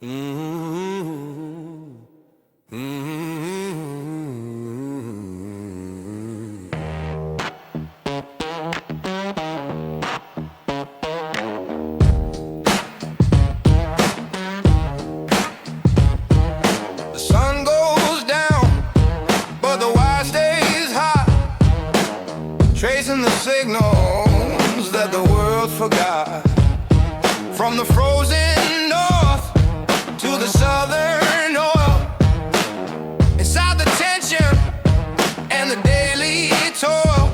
Mm-hmm. Mm-hmm. The sun goes down, but the wire stays high, tracing the signals that the world forgot. From the frozen north to the southern oil, inside the tension and the daily toil,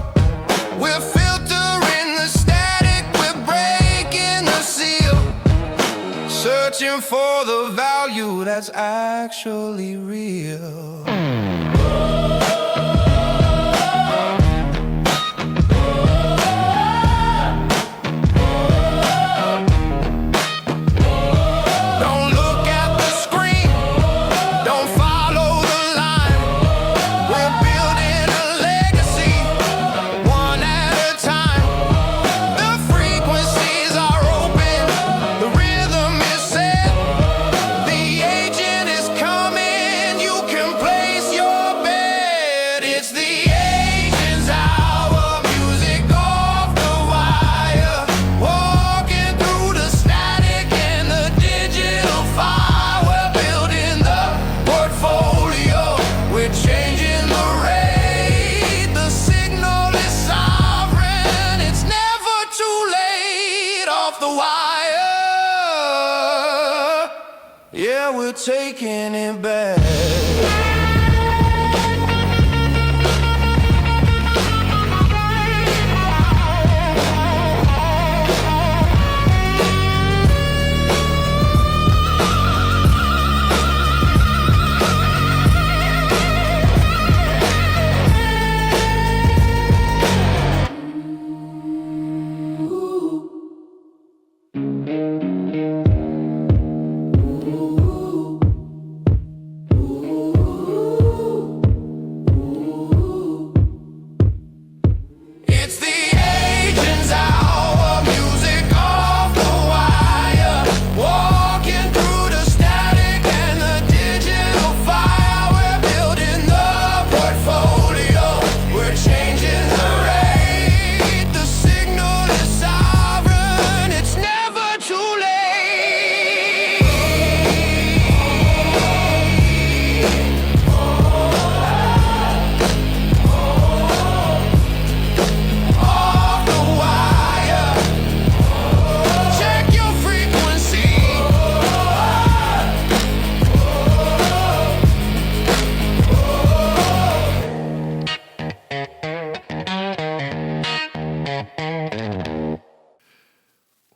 we're filtering the static, we're breaking the seal, searching for the value that's actually real. Yeah, we're taking it back.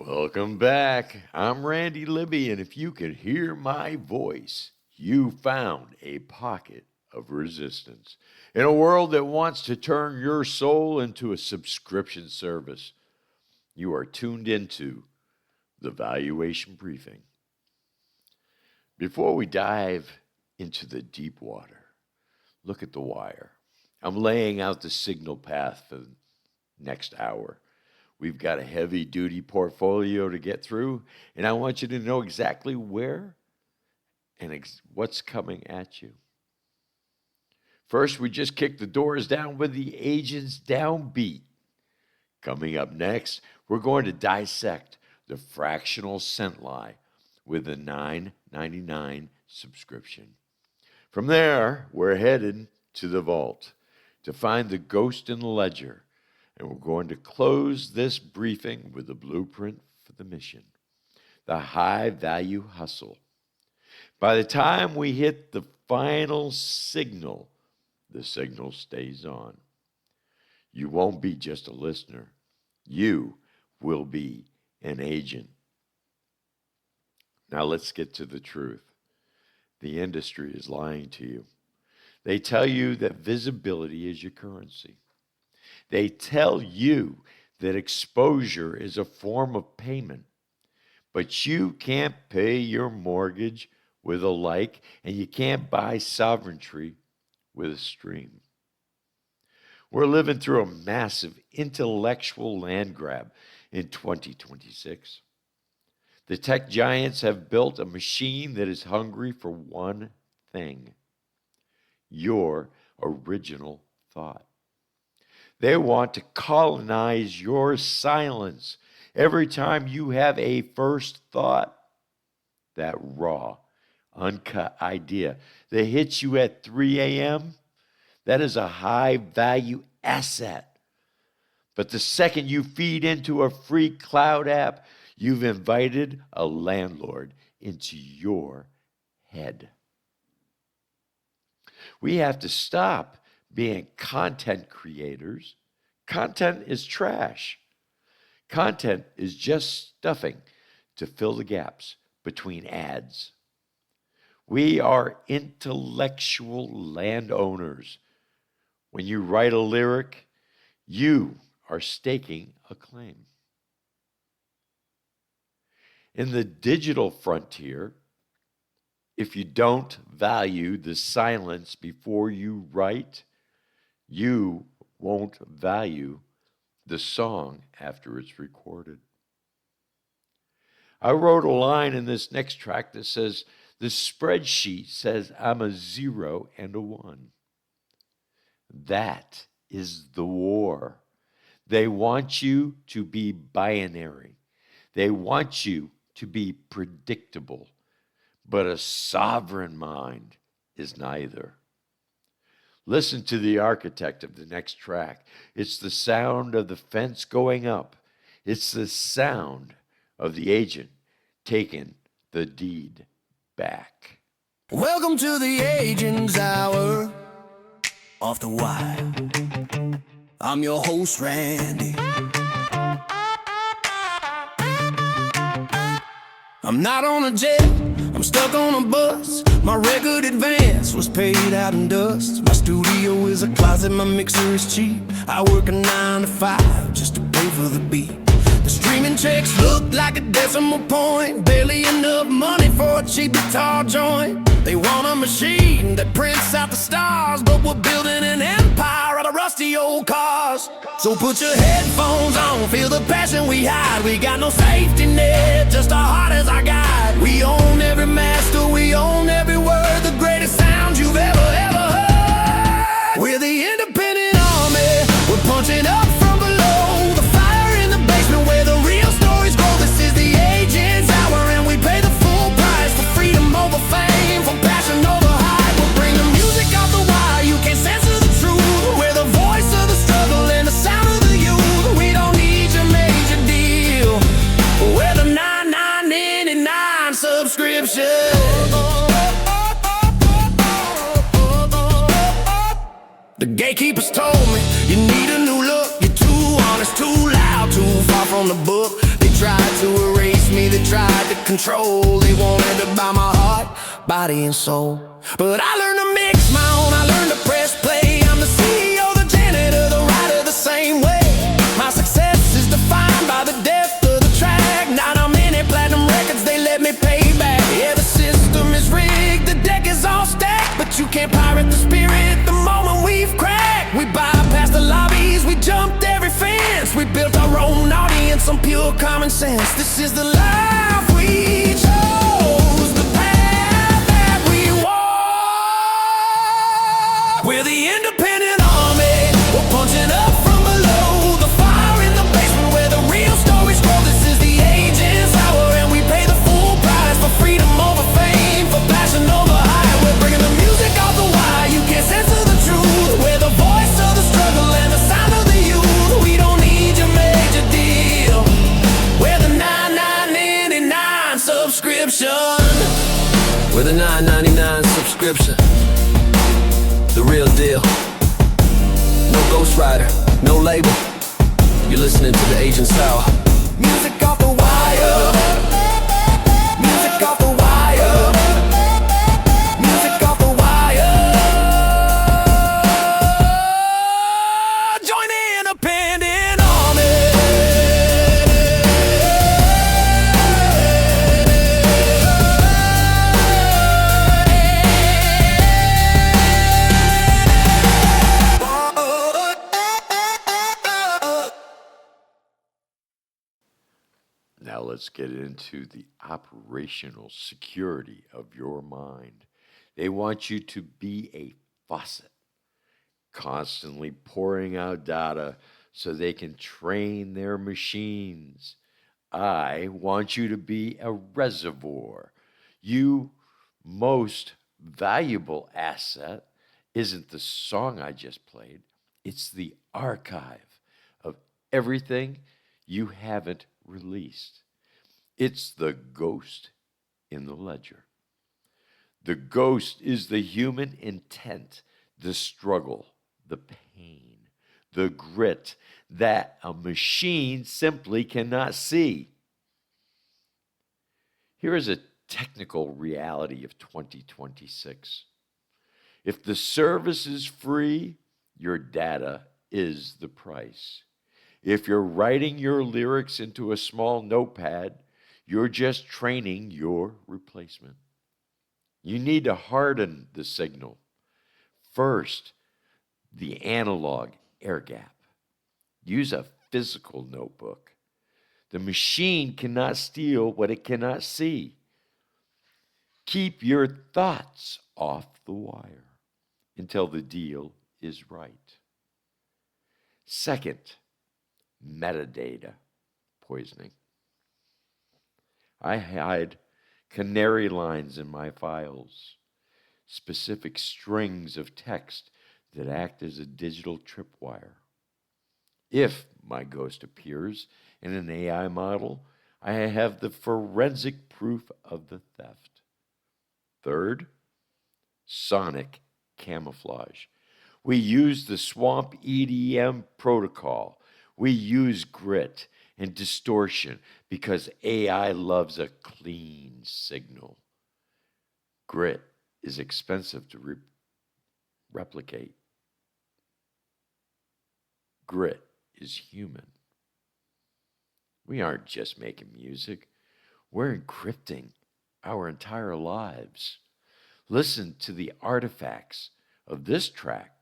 Welcome back. I'm Randy Libby, and if you could hear my voice, you found a pocket of resistance in a world that wants to turn your soul into a subscription service. You are tuned into the Valuation Briefing. Before we dive into the deep water, look at the wire. I'm laying out the signal path for the next hour. We've got a heavy-duty portfolio to get through, and I want you to know exactly where and what's coming at you. First, we just kicked the doors down with the agent's downbeat. Coming up next, we're going to dissect the fractional cent lie with a $9.99 subscription. From there, we're headed to the vault to find the ghost in the ledger. And we're going to close this briefing with a blueprint for the mission, the high-value hustle. By the time we hit the final signal, the signal stays on. You won't be just a listener. You will be an agent. Now let's get to the truth. The industry is lying to you. They tell you that visibility is your currency. They tell you that exposure is a form of payment, but you can't pay your mortgage with a like, and you can't buy sovereignty with a stream. We're living through a massive intellectual land grab in 2026. The tech giants have built a machine that is hungry for one thing: your original thought. They want to colonize your silence. Every time you have a first thought, that raw, uncut idea that hits you at 3 a.m., that is a high-value asset. But the second you feed into a free cloud app, you've invited a landlord into your head. We have to stop being content creators. Content is trash. Content is just stuffing to fill the gaps between ads. We are intellectual landowners. When you write a lyric, you are staking a claim. In the digital frontier, if you don't value the silence before you write, you won't value the song after it's recorded. I wrote a line in this next track that says, the spreadsheet says I'm a 0 and a 1. That is the war. They want you to be binary. They want you to be predictable. But a sovereign mind is neither. Listen to the architect of the next track. It's the sound of the fence going up. It's the sound of the agent taking the deed back. Welcome to the Agent's Hour off the wire. I'm your host, Randy. I'm not on a jet, I'm stuck on a bus. My record advance was paid out in dust. My studio is a closet, my mixer is cheap. I work a 9 to 5 just to pay for the beat. The streaming checks look like a decimal point. Barely enough money for a cheap guitar joint. They want a machine that prints out the stars, but we're building an empire out of rusty old cars. So put your headphones on, feel the passion we hide. We got no safety net, just our heart as our guide. We own every master, we own every word. The greatest sound you've ever heard. We're the independent army, we're punching up from below. The fire in the basement where the real stories grow. This is the Agent's Hour and we pay the full price for freedom over fame, for passion over hype. We'll bring the music off the wire, you can't censor the truth. We're the voice of the struggle and the sound of the youth. We don't need your major deal, we're the 99.99 subscription. The gatekeepers told me, you need a new look. You're too honest, too loud, too far from the book. They tried to erase me, they tried to control. They wanted to buy my heart, body and soul. But I learned to mix my own, I learned to press play. I'm the CEO, the janitor, the writer, the same way. My success is defined by the depth of the track. Not how many platinum records they let me pay back. Yeah, the system is rigged, the deck is all stacked, but you can't pirate the spirit the moment we've cracked. We bypassed the lobbies, we jumped every fence. We built our own audience on pure common sense. This is the life we chose, the path that we walk. We're the independent army, we're punching up from below. The fire in the basement where the real stories grow. This is the Agent's Hour and we pay the full price for freedom over fame, for passion over hype. We're bringing the music off the wire, you can't censor the truth. We're the voice of the struggle and the sound of the youth. We don't need your major deal, we're the 99.99 subscription. We're the 9.99 subscription, the real deal. No ghostwriter, no label. You're listening to the Agent's Hour. Music off the wire. Music off the wire. Music off the wire. Join the independent army. Now let's get into the operational security of your mind. They want you to be a faucet, constantly pouring out data so they can train their machines. I want you to be a reservoir. You most valuable asset isn't the song I just played, it's the archive of everything you haven't released. It's the ghost in the ledger. The ghost is the human intent, the struggle, the pain, the grit that a machine simply cannot see. Here is a technical reality of 2026. If the service is free, your data is the price. If you're writing your lyrics into a small notepad, you're just training your replacement. You need to harden the signal. First, the analog air gap. Use a physical notebook. The machine cannot steal what it cannot see. Keep your thoughts off the wire until the deal is right. Second, metadata poisoning. I hide canary lines in my files, specific strings of text that act as a digital tripwire. If my ghost appears in an AI model, I have the forensic proof of the theft. Third, sonic camouflage. We use the Swamp-EDM protocol. We use grit and distortion because AI loves a clean signal. Grit is expensive to replicate. Grit is human. We aren't just making music. We're encrypting our entire lives. Listen to the artifacts of this track.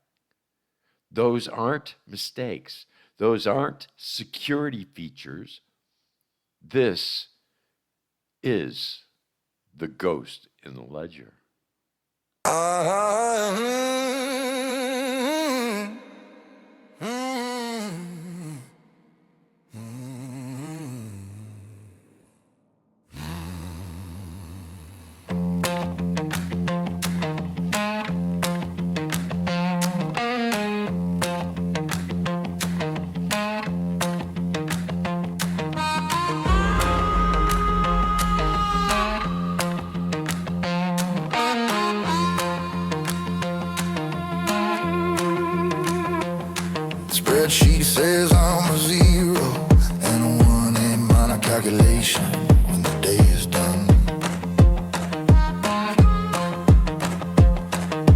Those aren't mistakes. Those aren't security features. This is the ghost in the ledger. Spreadsheet says I'm a zero and a one in minor calculation when the day is done.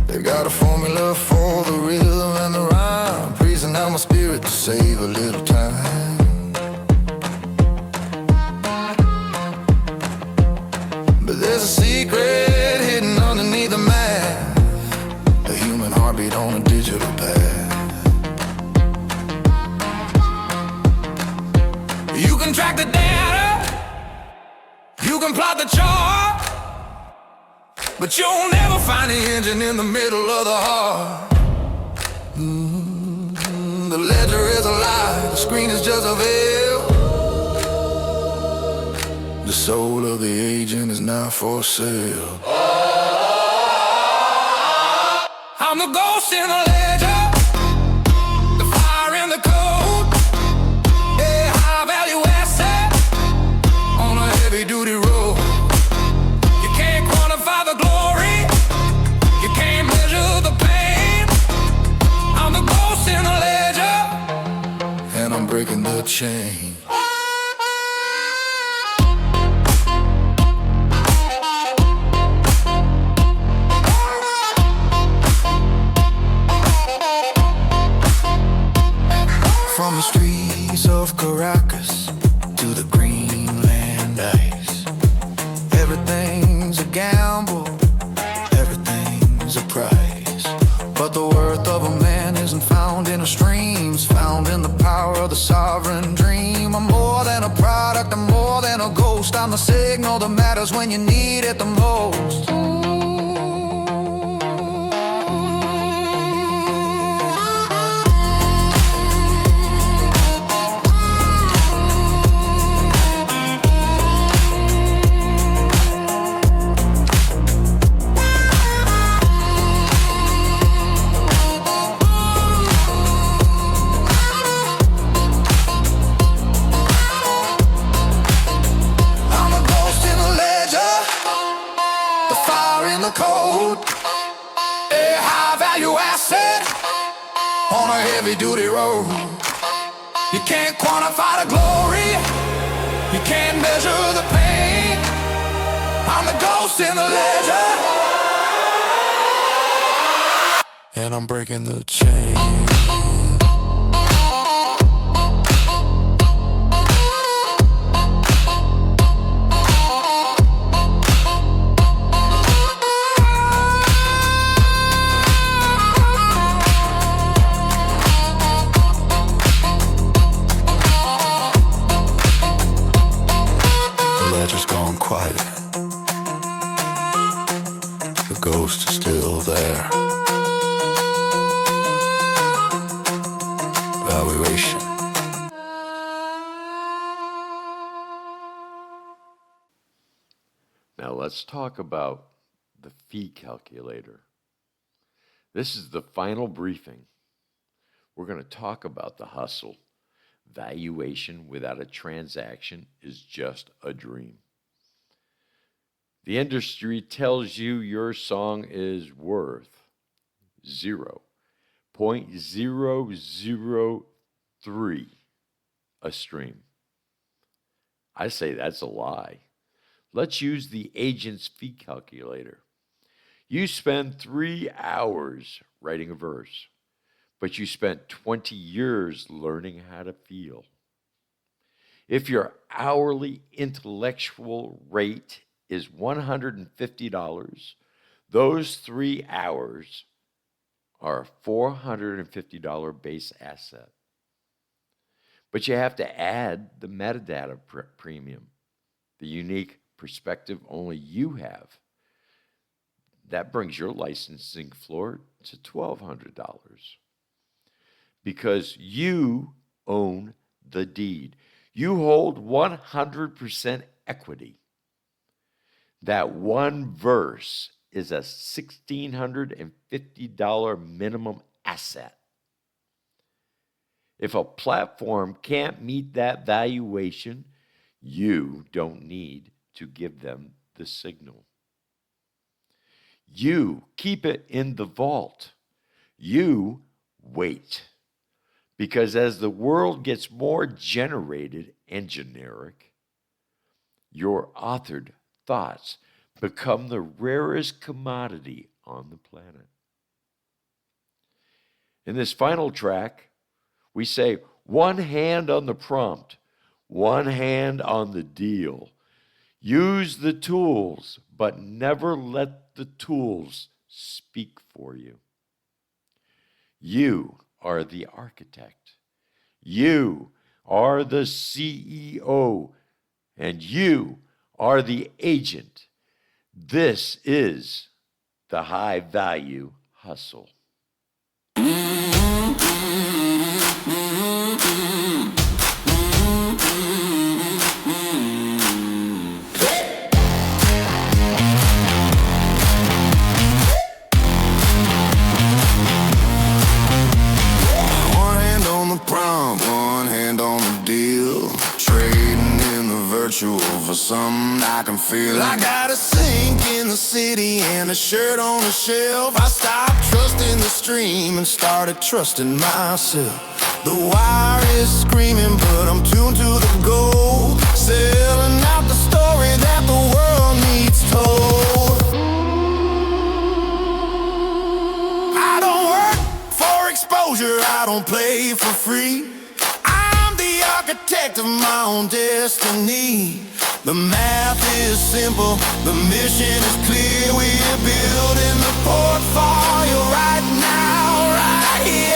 They got a formula for the rhythm and the rhyme, praising out my spirit to save a little time. But there's a secret hidden underneath the math, a human heartbeat on a digital pad. You can track the data, you can plot the chart, but you'll never find the engine in the middle of the heart. The ledger is a lie, the screen is just a veil. The soul of the agent is not for sale. I'm the ghost in the ledger, the fire in the code, a high value asset on a heavy duty road. You can't quantify the glory, you can't measure the pain. I'm the ghost in the ledger, and I'm breaking the chain. From the streets of Caracas to the Greenland ice, everything's a gamble, everything's a price. But the worth of a man isn't found in a stream, it's found in the power of the sovereign dream. I'm more than a product, I'm more than a I'm the signal that matters when you need it the most. Code, a high-value asset on a heavy-duty road. You can't quantify the glory, you can't measure the pain. I'm the ghost in the ledger, and I'm breaking the chain. Quiet. The ghost is still there. Valuation. Now let's talk about the fee calculator. This is the final briefing. We're going to talk about the hustle. Valuation without a transaction is just a dream. The industry tells you your song is worth 0.003 a stream. I say that's a lie. Let's use the agent's fee calculator. You spend 3 hours writing a verse, but you spent 20 years learning how to feel. If your hourly intellectual rate is $150, those 3 hours are a $450 base asset. But you have to add the metadata premium, the unique perspective only you have. That brings your licensing floor to $1,200 because you own the deed. You hold 100% equity. That one verse is a $1,650 minimum asset. If a platform can't meet that valuation, you don't need to give them the signal. You keep it in the vault. You wait. Because as the world gets more generated and generic, your authored thoughts become the rarest commodity on the planet. In this final track, we say, one hand on the prompt, one hand on the deal. Use the tools, but never let the tools speak for you. You are the architect. You are the CEO, and you are the agent. This is the high value hustle. For something I can feel. I got a sink in the city and a shirt on the shelf. I stopped trusting the stream and started trusting myself. The wire is screaming, but I'm tuned to the gold. Selling out the story that the world needs told. I don't work for exposure, I don't play for free. I'm the architect of my own destiny. The math is simple, the mission is clear. We're building the portfolio right now, right here.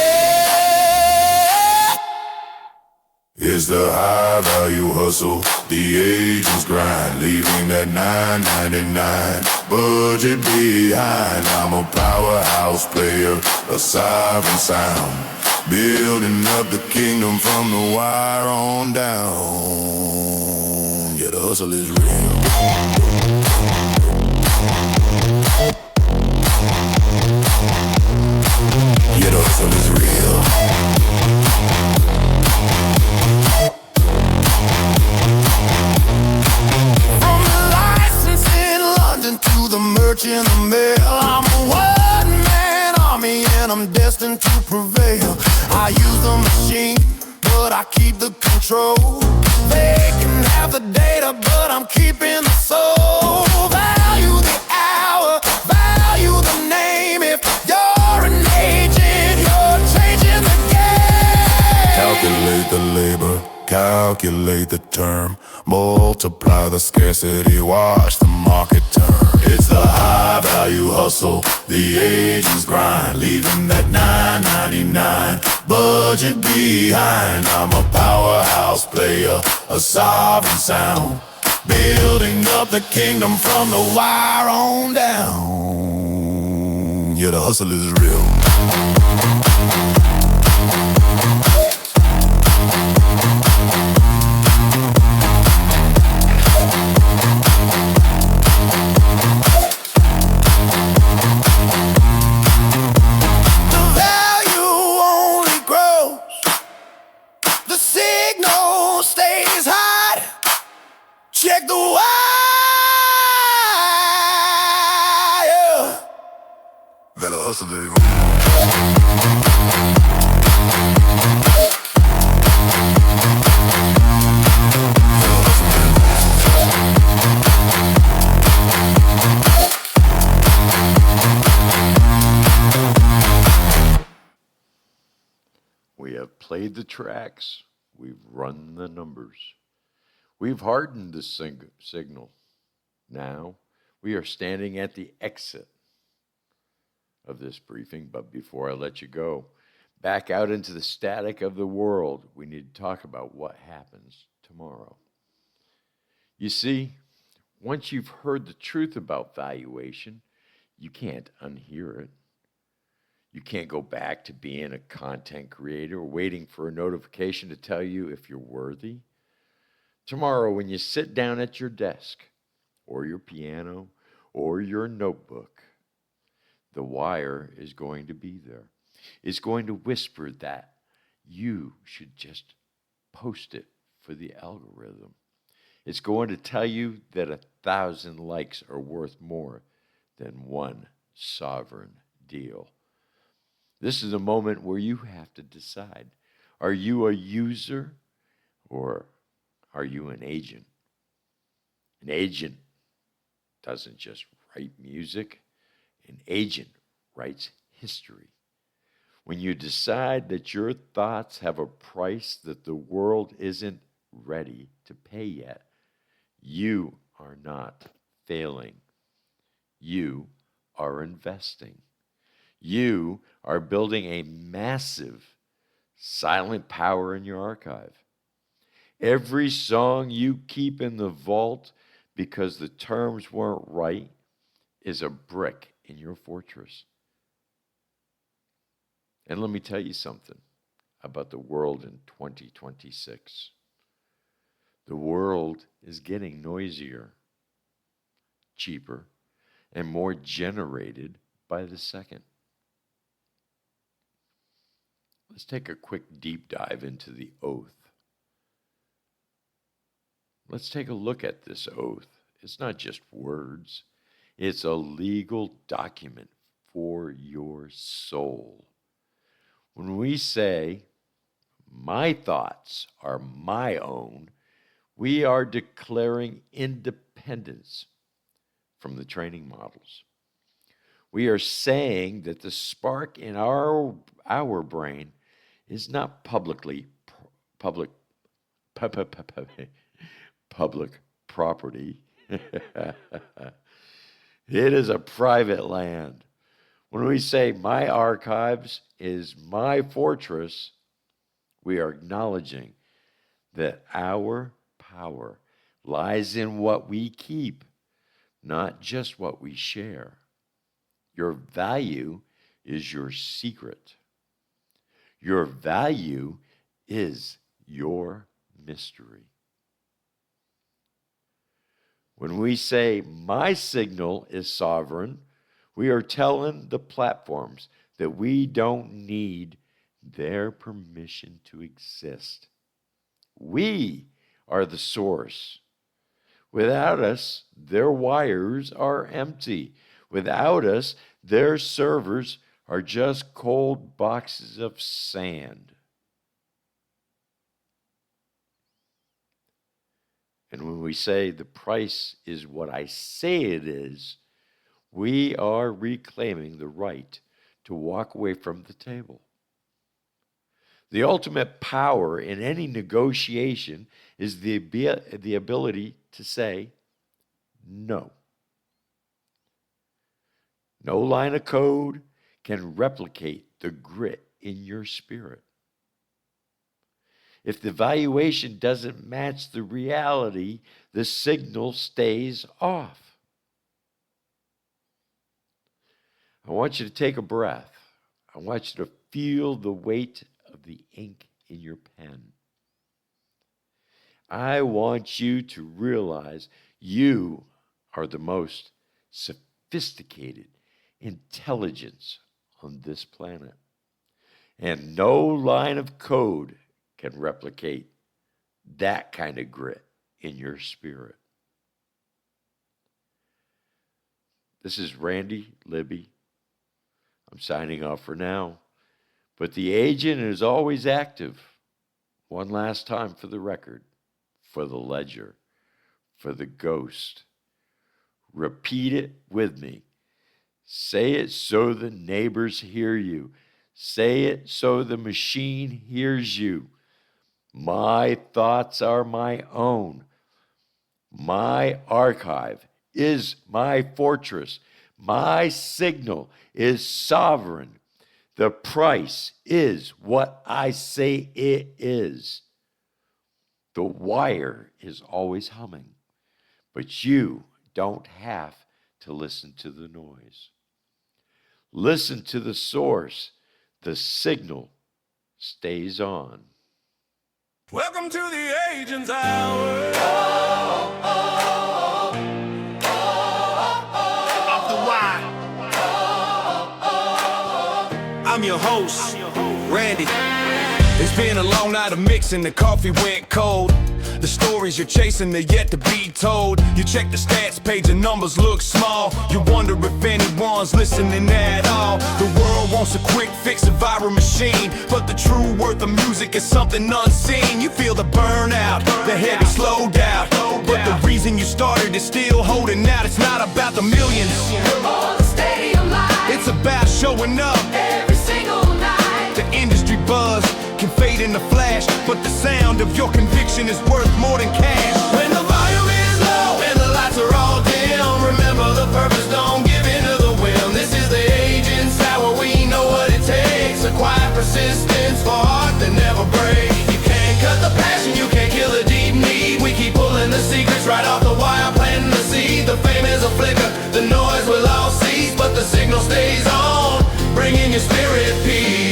It's the high value hustle, the agent's grind, leaving that 9.99 budget behind. I'm a powerhouse player, a sovereign sound, building up the kingdom from the wire on down. Yeah, the hustle is real. Yeah, the hustle is real. From the license in London to the merchant of mail, I'm a one-man army and I'm destined to prevail. I use the machine, but I keep the control. They can have the data, but I'm keeping the soul. Value the hour, value the name. If you're an agent, you're changing the game. Calculate the labor, calculate the term, multiply the scarcity, watch the market turn. It's the high value hustle, the agent's grind, leaving that 9.99 budget behind. I'm a powerhouse player, a sovereign sound, building up the kingdom from the wire on down. Yeah, the hustle is real. Check the wire. Better hustle, baby. We have played the tracks. We've run the numbers. We've hardened the signal. Now we are standing at the exit of this briefing, but before I let you go, back out into the static of the world, we need to talk about what happens tomorrow. You see, once you've heard the truth about valuation, you can't unhear it. You can't go back to being a content creator waiting for a notification to tell you if you're worthy. Tomorrow, when you sit down at your desk or your piano or your notebook, the wire is going to be there. It's going to whisper that you should just post it for the algorithm. It's going to tell you that 1,000 likes are worth more than one sovereign deal. This is a moment where you have to decide, are you a user or are you an agent? An agent doesn't just write music. An agent writes history. When you decide that your thoughts have a price that the world isn't ready to pay yet, you are not failing. You are investing. You are building a massive silent power in your archive. Every song you keep in the vault because the terms weren't right is a brick in your fortress. And let me tell you something about the world in 2026. The world is getting noisier, cheaper, and more generated by the second. Let's take a quick deep dive into the oath. Let's take a look at this oath. It's not just words. It's a legal document for your soul. When we say, my thoughts are my own, we are declaring independence from the training models. We are saying that the spark in our brain is not public property. It is a private land. When we say my archives is my fortress, we are acknowledging that our power lies in what we keep, not just what we share. Your value is your secret. Your value is your mystery. When we say my signal is sovereign, we are telling the platforms that we don't need their permission to exist. We are the source. Without us, their wires are empty. Without us, their servers are just cold boxes of sand. And when we say the price is what I say it is, we are reclaiming the right to walk away from the table. The ultimate power in any negotiation is the ability to say no. No line of code can replicate the grit in your spirit. If the valuation doesn't match the reality, the signal stays off. I want you to take a breath. I want you to feel the weight of the ink in your pen. I want you to realize you are the most sophisticated intelligence on this planet. And no line of code can replicate that kind of grit in your spirit. This is Randy, Libby. I'm signing off for now. But the agent is always active. One last time for the record, for the ledger, for the ghost. Repeat it with me. Say it so the neighbors hear you. Say it so the machine hears you. My thoughts are my own. My archive is my fortress. My signal is sovereign. The price is what I say it is. The wire is always humming, but you don't have to listen to the noise. Listen to the source. The signal stays on. Welcome to the Agent's Hour. Off the wire. I'm your host, Randy. It's been a long night of mixing, the coffee went cold. The stories you're chasing, they're yet to be told. You check the stats page, the numbers look small. You wonder if anyone's listening at all. The world wants a quick fix, a viral machine, but the true worth of music is something unseen. You feel the burnout, the heavy slow doubt, but the reason you started is still holding out. It's not about the millions or the stadium lights. It's about showing up every single night. The industry buzz can fade in a flash, but the sound of your conviction is worth more than cash. When the volume is low and the lights are all dim, remember the purpose, don't give in to the whim. This is the Agent's Hour, we know what it takes. A quiet persistence for art that never breaks. You can't cut the passion, you can't kill the deep need. We keep pulling the secrets right off the wire, planting the seed. The flame is a flicker, the noise will all cease, but the signal stays on, bringing your spirit peace.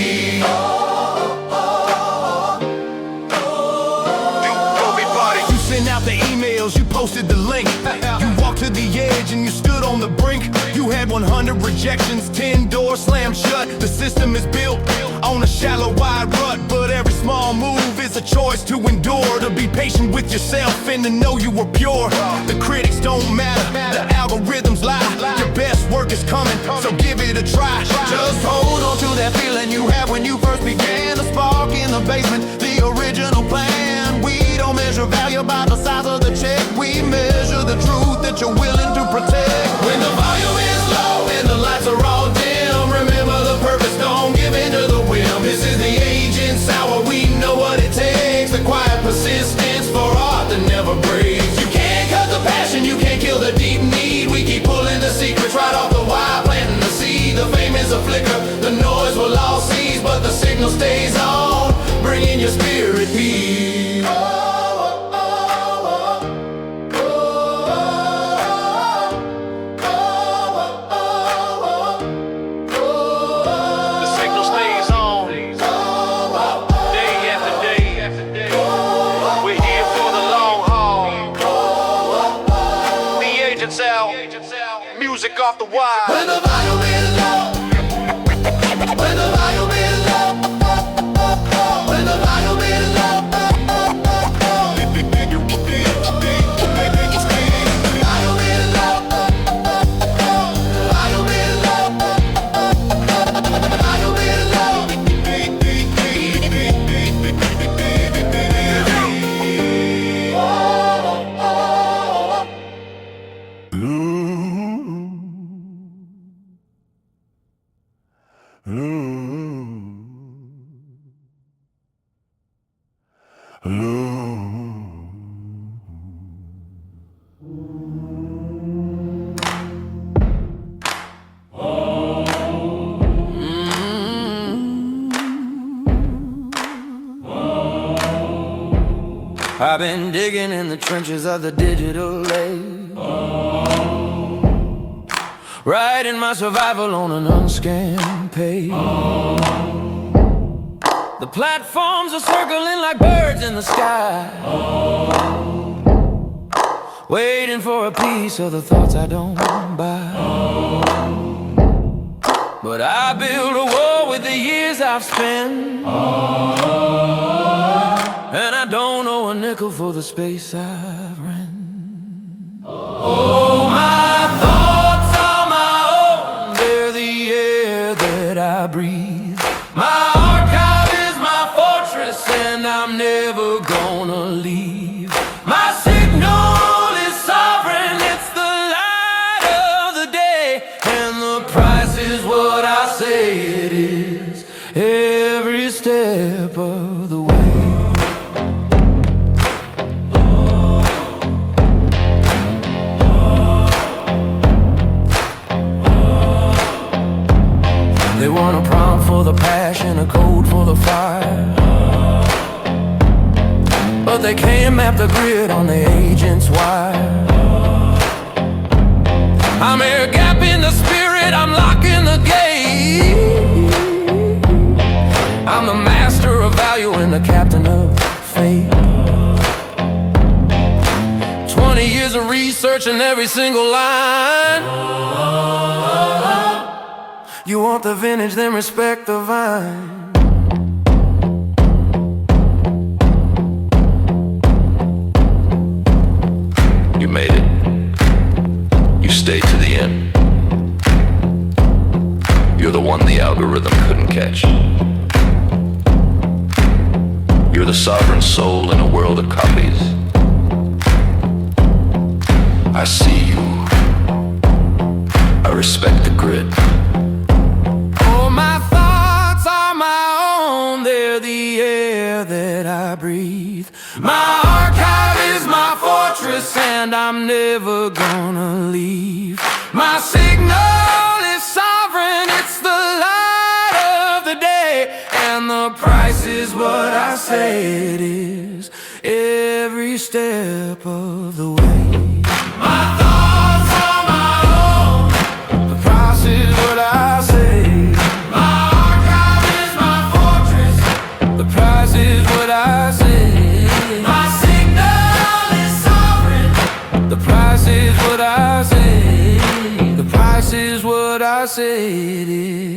Out the emails, you posted the link. You walked to the edge and you stood on the brink. You had 100 rejections, 10 doors slammed shut. The system is built on a shallow, wide rut, but every small move is a choice to endure. To be patient with yourself and to know you were pure. The critics don't matter, the algorithms lie. Your best work is coming, so give it a try. Just hold on to that feeling you had when you first began. The spark in the basement, the original plan. We don't measure value by the size of the check. We measure the truth that you're willing to protect. When the volume is low and the lights are all dim, remember the purpose, don't give in to the whim. This is the Agent's Hour, we know what it takes. The quiet persistence for art that never breaks. You can't cut the passion, you can't kill the deep need. We keep pulling the secrets right off the wire, planting the seed. The fame is a flicker, the noise will all cease, but the signal stays on, bringing your spirit peace. off the wire. When the volume is low, when the volume is low, when the volume is low. I've been digging in the trenches of the digital age, writing my survival on an unscanned page. The platforms are circling like birds in the sky, waiting for a piece of the thoughts I don't buy. But I build a wall with the years I've spent, and I don't owe a nickel for the space I've rent. Oh, my thoughts are my own, they're the air that I breathe. My archive is my fortress, and I'm never gonna leave. My signal is sovereign, it's the light of the day, and the price is what I say it is, every step of the way. They want a prompt for the passion, a code for the fire, but they can't map the grid on the agent's wire. I'm air gap in the spirit, I'm locking the gate. I'm the master of value and the captain of fate. 20 years of research in every single line. You want the vintage, then respect the vine. You made it. You stayed to the end. You're the one the algorithm couldn't catch. You're the sovereign soul in a world of copies. I see you. I respect the grid. My thoughts are my own, they're the air that I breathe. My archive is my fortress, and I'm never gonna leave. My signal is sovereign, it's the light of the day, and the price is what I say it is, every step of the way. My thoughts are my own, the price is what I say. Is what I say. My signal is sovereign. The price is what I say. The price is what I say it is.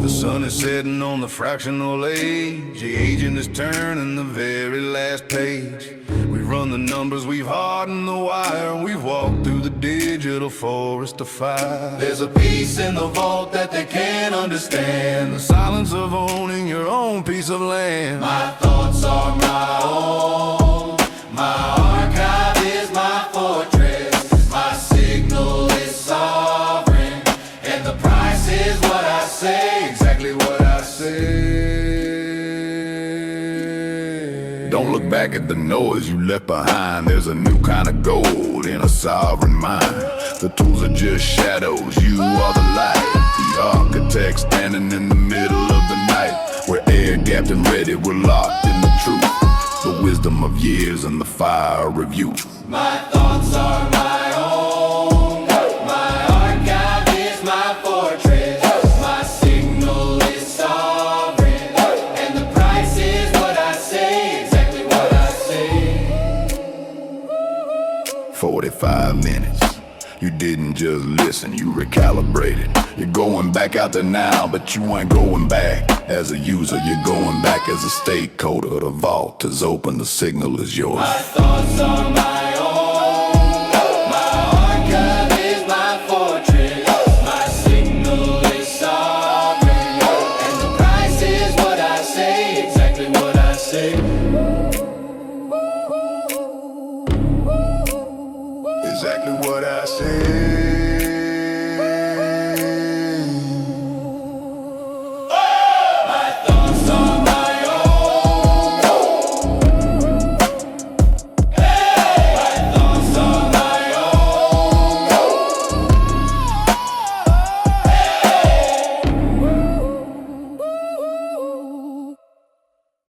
The sun is setting on the fractional age. The agent is turning the very last page. We run the numbers, we've hardened the wire, and we've walked through the digital forest of fire. There's a peace in the vault that they can't understand, the silence of owning your own piece of land. My thoughts are my own. My archive is my fortress. My signal is sovereign, and the price is what I say. Exactly what I say. back at the noise you left behind. There's a new kind of gold in a sovereign mind. The tools are just shadows, you are the light. The architect standing in the middle of the night. We're air-gapped and ready, we're locked in the truth. The wisdom of years and the fire of youth. My thoughts are my own. My archive is my fortress. My signal is sovereign. And the price is what I say, exactly what I say. 45 minutes. You didn't just listen, you recalibrated. You're going back out there now, but you ain't going back as a user. You're going back as a stakeholder. The vault is open, the signal is yours. My thoughts are my own. My archive is my fortress. My signal is sovereign. And the price is what I say, exactly what I say. Exactly what I said.